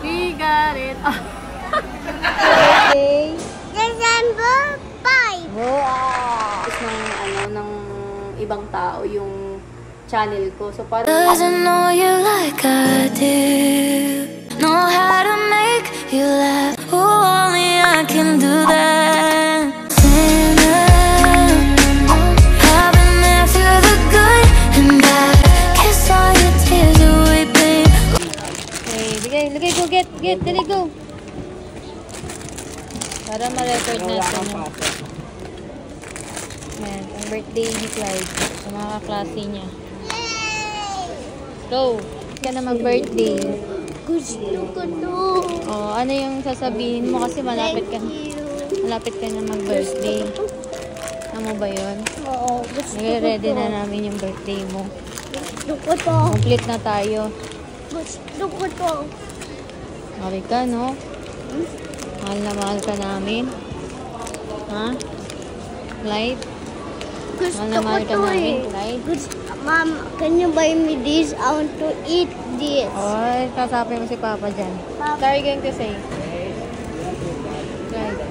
We got it. Birthday. December 5. Wow! Is ng ibang tao yung channel ko. So parang doesn't know you like I do. Know how to make you laugh. Oh, only I can do that. I've been there through the good and bad. Kiss all your tears away, babe. Okay, lagay ko. Get, dali go. Para ma-record natin yung ang birthday ni Clyde sa mga kaklase niya. Go! Ka na mag-birthday. Gusto ko to. Oh, ano yung sasabihin mo kasi malapit ka na mag-birthday. Ano ba yun? Oo, gusto ko Nire-ready to. na namin yung birthday mo. Gusto ko to. Complete na tayo. Gusto ko to. Okay ka, no? Mahal na mahal ka namin. Ha? Clyde? Gusto Mahal na ko mahal ka to namin, eh. Clyde. Mom, can you buy me this? I want to eat this. Oy, kasapin mo si Papa dyan. Papa. What are you going to say? Clyde.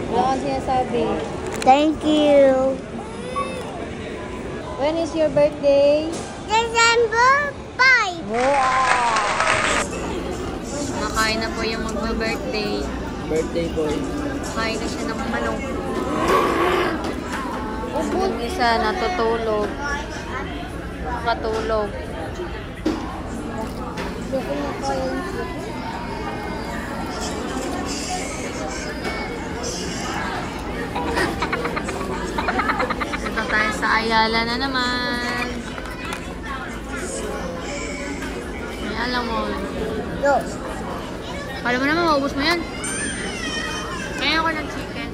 Wala kang sinasabi. Thank you. When is your birthday? December 5. Wow! Nakain na po yung magba-birthday. Birthday boy. Kain na siya ng manok. Yung isa natutulog. Nakatulog. Ito tayo sa Ayala na naman. Ayala mo. Dos. Kala mo naman, maubos mo yan. Kaya ako ng chicken.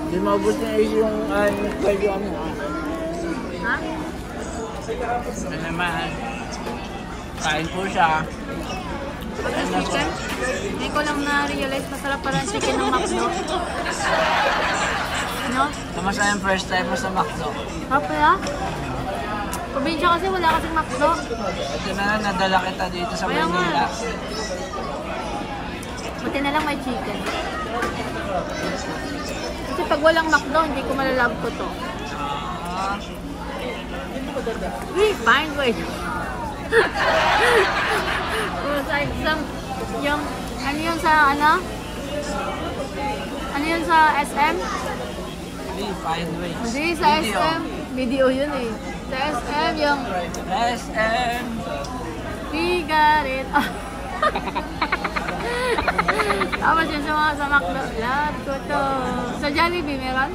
Hindi maubos niya yung pwede yung Ha? ano naman. Kain po siya. Chicken? Hindi ko lang na-realize masarap pala ang chicken ng McDo. No? Kamusta yung first time mo sa McDo? Sarap pala? Probinsya kasi wala kasing McDo. Ito na lang, nadala kita dito sa Kaya nga. Manila. Buti na lang may chicken. Kasi pag walang McDo, hindi ko malalab ko to. Fine, wait. Sa exam, yung, ano yun sa, ano? Ano yun sa SM? Hindi, find ways. Hindi, sa SM. Video yun eh. Sa SM, yung, SM. we got it. Tapos yun sa McDo. Love ko to. Sa Jollibee meron?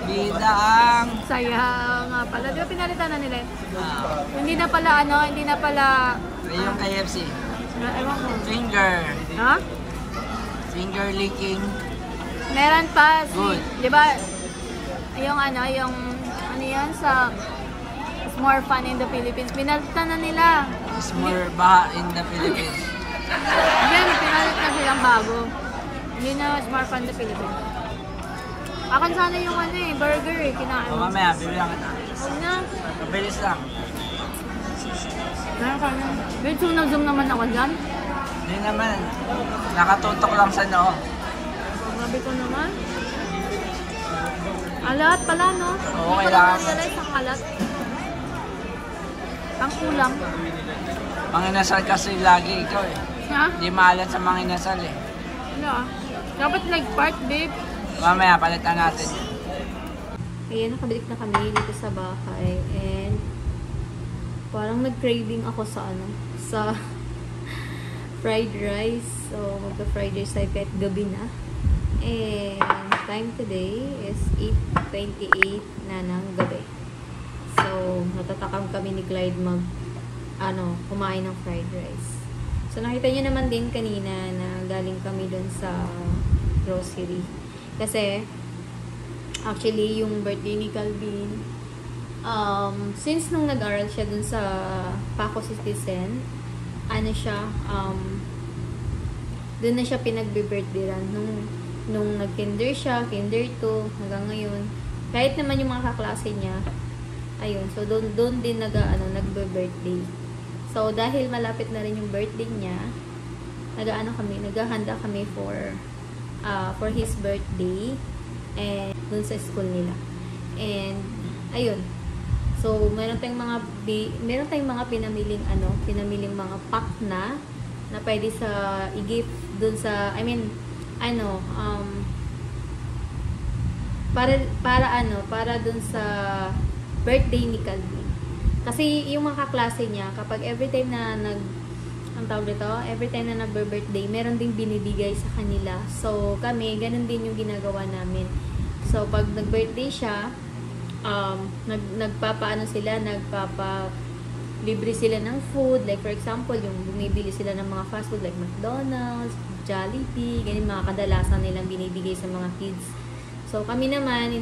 Bida ang... Saya nga pala. Di ba pinalitan na nila? Hindi na pala hindi na pala... yung KFC. Ewan ko. Finger. Ha? Finger licking. Meron pa si... Good. Di ba? Yung ano yun sa... It's more fun in the Philippines. Pinalitan na nila. It's more baha in the Philippines. Yan, pinalit na silang bago. Hindi na it's more fun in the Philippines. Akan sana yung burger eh. Kinain O mo. mamaya, bibilang kita. Huwag na. Mabilis lang. Meron ka na. Wait, zoom naman ako dyan. Hindi naman. Nakatutok lang sa noo. Sabi ko naman. Alat pala, no? Oo, Hindi ko kailangan. lang na-realize ang alat. Ang kulang. Manginasal kasi lagi ikaw eh. Ha? Hindi maalat sa manginasal eh. Ano ah? Dapat nag-part, babe. Mamaya, palitan natin. Ayan, nakabalik na kami dito sa bahay. And parang nag-craving ako sa fried rice. So, magpa-fried rice tayo kahit gabi na. And time today is 8:28 na ng gabi. So, natatakam kami ni Clyde kumain ng fried rice. So, nakita niyo naman din kanina na galing kami dun sa grocery. Kasi, actually, yung birthday ni Calvin, since nung nag-aral siya dun sa Paco Citizen, dun na siya pinagbe-birthday-ran. Nung nag-kinder siya, kinder 2, hanggang ngayon. Kahit naman yung mga kaklase niya, ayun, so doon din nagbe-birthday. So, dahil malapit na rin yung birthday niya, naghahanda kami for his birthday and dun sa school nila. And, ayun. So, meron tayong mga pinamiling mga pack na pwede sa i-gift dun sa, para dun sa birthday ni Calvin. Kasi yung mga kaklase niya, kapag every time na nagbe-birthday, meron ding binibigay sa kanila. So, kami, ganun din yung ginagawa namin. So, pag nag-birthday siya, libre sila ng food. Like, for example, yung bumibili sila ng mga fast food like McDonald's, Jollibee, ganyan mga kadalasan nilang binibigay sa mga kids. So, kami naman,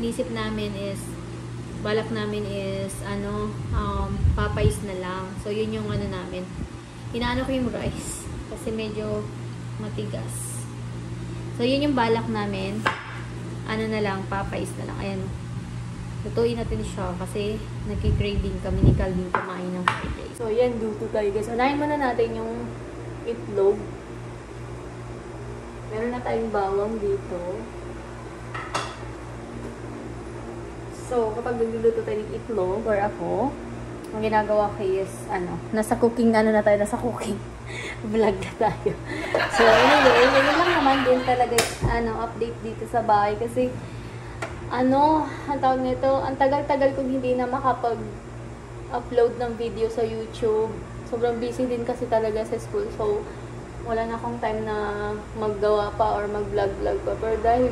balak namin is, Popeyes na lang. So, yun yung namin. Inaano ko yung rice. Kasi medyo matigas. So, yun yung balak namin. Popeyes na lang. Ayan. Lutuin natin siya kasi nagki-craving kami ni Calvin kumain ng fried rice. So, yan, luto tayo guys. Unahin muna natin yung itlog. Meron na tayong bawang dito. So, kapag nagluluto tayo ng itlog, or ako, ang ginagawa ko is, nasa cooking vlog na tayo. So, anyway, yun lang naman din talaga, update dito sa bahay. Kasi, ang tawag nito, ang tagal-tagal kong hindi na makapag-upload ng video sa YouTube. Sobrang busy din kasi talaga sa school. So, wala na akong time na maggawa pa or mag-vlog pa. Pero dahil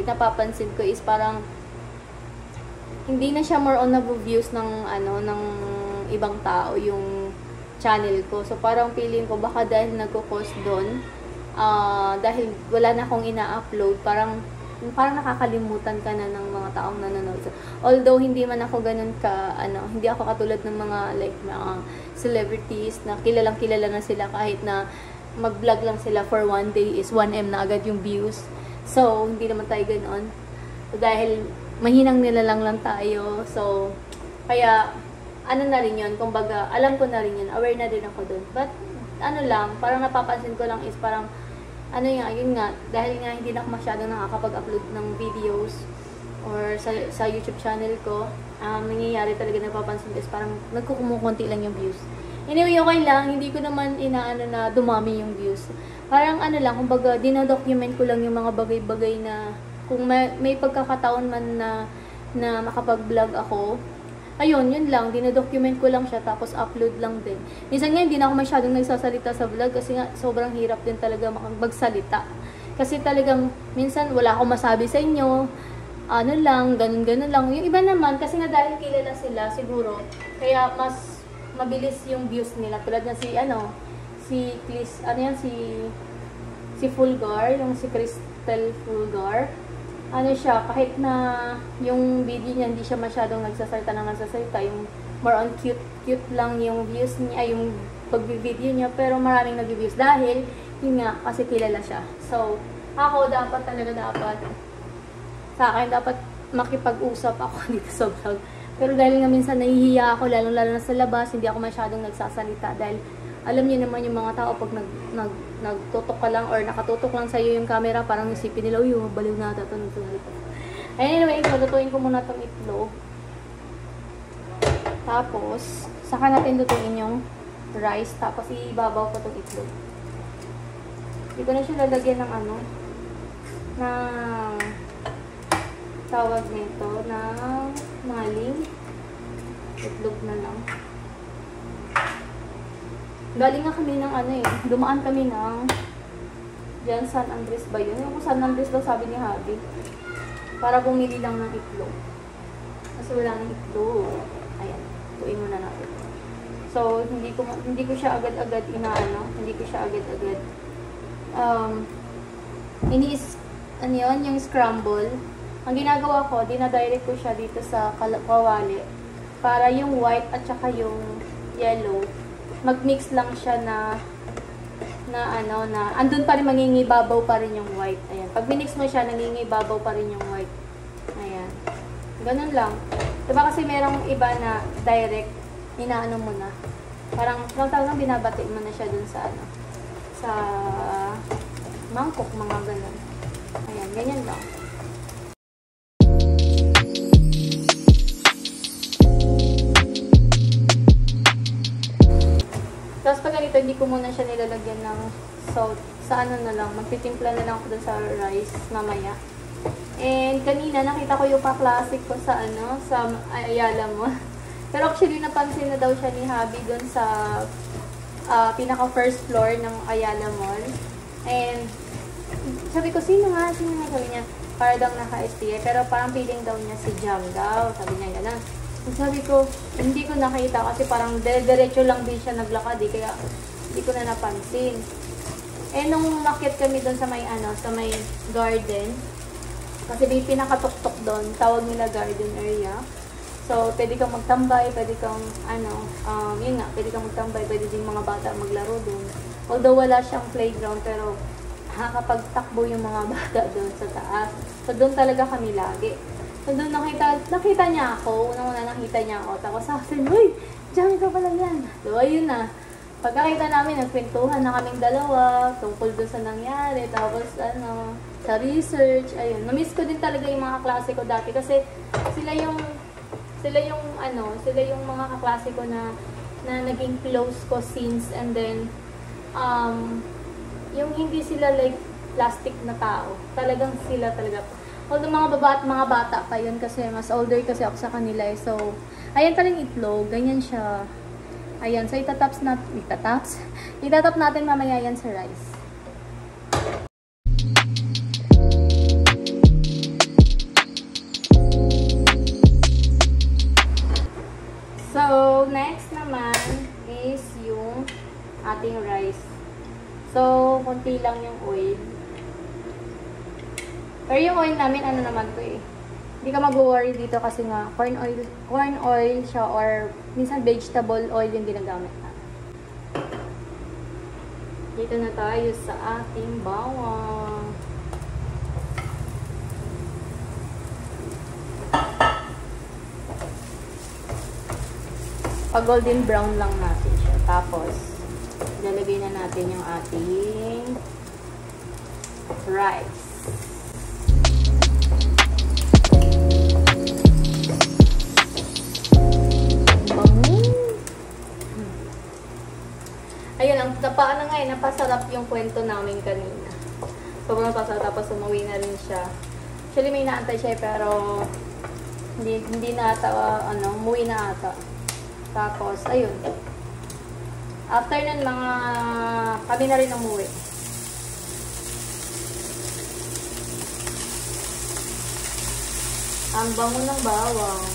napapansin ko is parang hindi na siya more on na-views ng ibang tao yung channel ko. So, parang feeling ko baka dahil nagko-cost doon, dahil wala na akong ina-upload, parang nakakalimutan ka na ng mga taong nanonood. So, although hindi man ako ganun hindi ako katulad ng mga mga celebrities na kilalang-kilala na sila kahit na mag-vlog lang sila for one day is 1M na agad yung views. So, hindi naman tayo ganoon. So, dahil mahinang nilalang lang tayo. So, kaya, na rin yun. Kumbaga, alam ko na rin yun. Aware na din ako dun. But, parang napapansin ko lang is parang, yun nga, dahil nga hindi na ako masyadong nakakapag-upload ng videos or sa YouTube channel ko, nangyayari talaga napapansin ko is parang nagkukumukunti lang yung views. Anyway, okay lang. Hindi ko naman na dumami yung views. Parang kumbaga, dinadocument ko lang yung mga bagay-bagay na kung may pagkakataon man na makapag-vlog ako, ayun, yun lang, dinadocument ko lang siya, tapos upload lang din. Minsan nga, hindi na ako masyadong nagsasalita sa vlog kasi nga, sobrang hirap din talaga magsalita. Kasi talagang, minsan, wala akong masabi sa inyo, ganun-ganun lang. Yung iba naman, kasi nga dahil kilala sila, siguro, kaya mas mabilis yung views nila. Tulad na si Fulgar, yung si Crystal Fulgar, kahit na yung video niya hindi siya masyadong nagsasalita, yung more on cute lang yung views niya, yung pag-video niya, pero maraming nag-views dahil yun nga, kasi kilala siya. So, ako dapat sa akin dapat makipag-usap ako dito sa vlog. Pero dahil nga minsan nahihiya ako, lalo na sa labas, hindi ako masyadong nagsasalita dahil alam niyo naman yung mga tao pag nagtutok ka lang or nakatutok lang sa iyo yung camera, parang isipin nila, uy, baliw na ito nagsasalita. Anyway, lutuin ko muna itong itlog. Tapos, saka natin lutuin yung rice, tapos ibabaw ko itong itlog. Hindi ko na siya lalagyan ng tawag nito, ng maling. Itlog na lang. Galing nga kami ng dumaan kami ng dyan, San Andres ba yun? Yung San Andres daw sabi ni Habi. Para bumili lang ng itlog. Kasi wala ng itlog. Ayan, tuin muna natin. So, hindi ko siya agad-agad hindi ko siya agad-agad yung scramble. Ang ginagawa ko, dinadirect ko siya dito sa kawali para yung white at saka yung yellow mag-mix lang siya na andun pa rin, mangingibabaw pa rin yung white. Ayan. Pag minix mo siya, nangingibabaw pa rin yung white. Ayan. Ganun lang. Diba kasi merong iba na direct, inaano mo na. Parang, talagang binabati mo na siya dun sa, ano, sa mangkok, mga ganun. Ayan, ganyan lang. Tapos pag ganito, hindi ko muna siya nilalagyan ng salt. Sa ano na lang, magtitimpla na lang ako dun sa rice mamaya. And kanina, nakita ko yung pa-classic ko sa ano, sa Ayala Mall. Pero actually, napansin na daw siya ni Habi dun sa pinaka first floor ng Ayala Mall. And sabi ko, sino nga? Sabi niya, para daw naka-STA. Pero parang feeling daw niya si Jam daw. Sabi niya gano'n. Sabi ko, hindi ko nakita kasi parang diretso lang din siya naglakad eh, kaya hindi ko na napansin. Eh, nung umakyat kami doon sa may, ano, sa may garden, kasi may pinakatuktok doon, tawag nila garden area. So, pwede kang magtambay, pwede kang, ano, yun nga, pwede kang magtambay, pwede din mga bata maglaro doon. Although wala siyang playground, pero nakakapagtakbo yung mga bata doon sa taas. So, doon talaga kami lagi. So, doon nakita niya ako. Unang-una nakita niya ako. Tapos sa akin, uy, diyan ka pala yan. So, ayun na. Pagkakita namin, nagkwentuhan na kaming dalawa tungkol doon sa nangyari. Tapos, ano, sa research, ayun. Na-miss ko din talaga yung mga kaklase ko dati. Kasi, sila yung mga kaklase ko na naging close ko since. And then, yung hindi sila like plastic na tao. Talagang sila talaga. Although mga bata pa yun kasi mas older kasi ako sa kanila eh. So, ayan pa rin itlog. Ganyan siya. Ayan. So, itatap natin mamaya yan sa rice. So, next naman is yung ating rice. So, konti lang yung oil. Pero yung oil namin, ano naman to eh. Hindi ka mag-worry dito kasi nga, corn oil siya or minsan vegetable oil yung ginagamit natin. Dito na tayo sa ating bawang. Pag golden brown lang natin siya. Tapos, lalagay na natin yung ating rice. Ayun lang, paano nga eh, napasarap yung kwento namin kanina. Sobrang pasarap, tapos umuwi na rin siya. Actually, may naantay siya pero hindi na ata, umuwi na ata. Tapos, ayun. After nun, kami na rin umuwi. Ang bango ng bawang.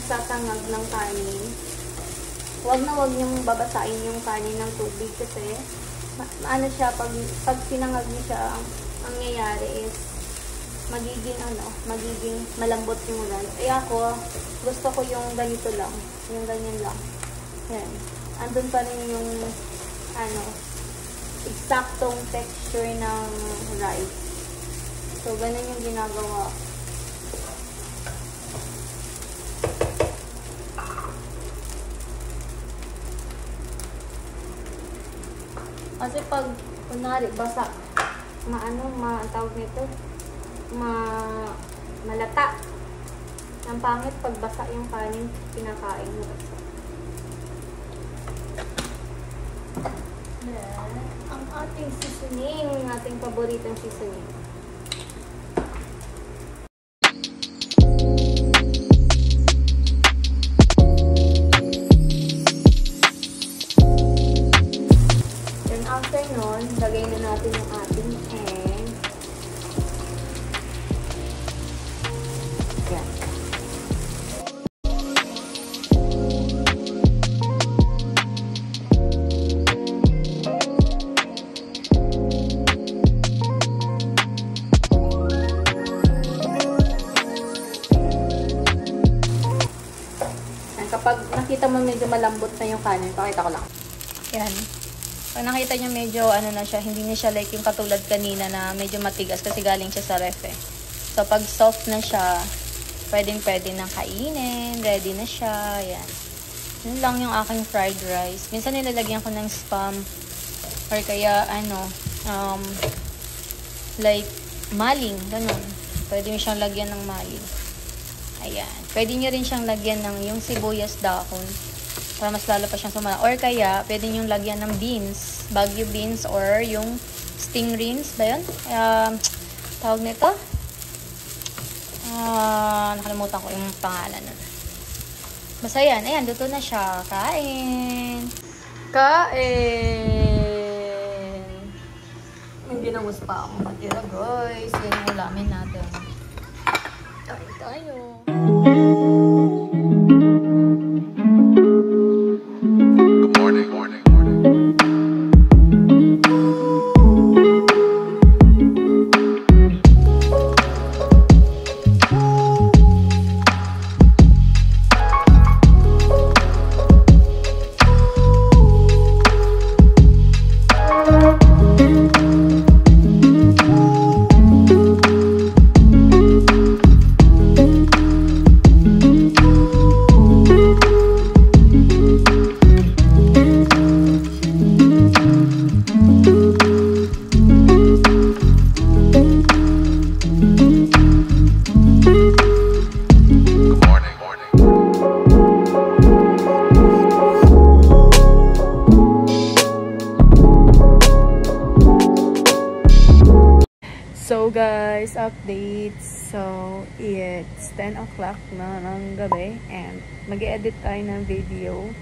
Sasangag ng kanin, wag niyong babasain yung kanin ng tubig kasi ano siya, pag sinangag niyo siya, ang nangyayari is magiging malambot yung rice. Ay ako, gusto ko yung ganito lang, yung ganyan lang. Yan. Andun pa rin yung eksaktong texture ng rice. So, ganun yung ginagawa. Kasi pag, kunwari, basa, tawag nito, malata. Ang pangit pag basa yung kanin, pinakain mo. Ang ating seasoning, ating paboritong seasoning. After nun, lagay na natin yung ating egg. Yan. malambot na yung kanin. Pakita ko lang. Yan. Pag nakita nyo medyo ano na siya, hindi na siya like yung katulad kanina na medyo matigas kasi galing siya sa ref eh. So pag soft na siya, pwedeng-pwede na kainin. Ready na siya. Yan. Yun lang yung aking fried rice. Minsan nilalagyan ko ng spam or kaya ano, like maling, ganun. Pwede nyo siyang lagyan ng maling. Ayan. Pwede nyo rin siyang lagyan ng yung sibuyas dahon para mas lalo pa siyang sumala. Or kaya, pwede nyo lagyan ng beans. Baguio beans or yung stingrays ba yun? Tawag nito? Nakalimutan ko yung pangalan nun. Basta yan. Ayan, luto na siya. Kain! Kain! Hindi na pa ako matira, guys. Yan yung ulamin natin. Kain tayo. So guys, updates. So it's 10 o'clock na ng gabi and mag-edit tayo ng video.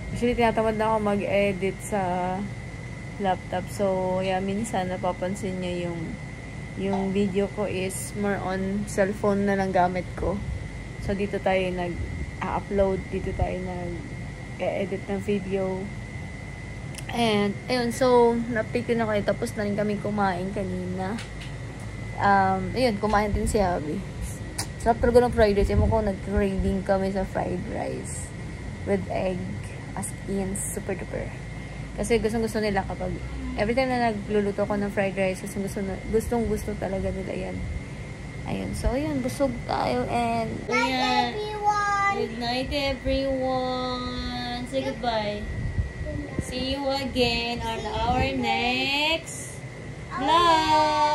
Actually, tinatamad na ako mag-edit sa laptop. So yeah, minsan napapansin nyo yung video ko is more on cellphone na lang gamit ko. So dito tayo nag-upload, dito tayo nag-edit ng video. And ayun, so na-update na kayo. Tapos na rin kami kumain kanina. Ayun, kumain din si Abby. Sarap talaga ng fried rice. Ewan ko, nag-craving kami sa fried rice with egg. As in, super duper. Kasi gustong-gusto nila kapag every time na nagluluto ko ng fried rice, gustong-gusto talaga nila yan. Ayun, so ayun, busog tayo and ayan. Good night everyone. Say goodbye. See you again on our next vlog.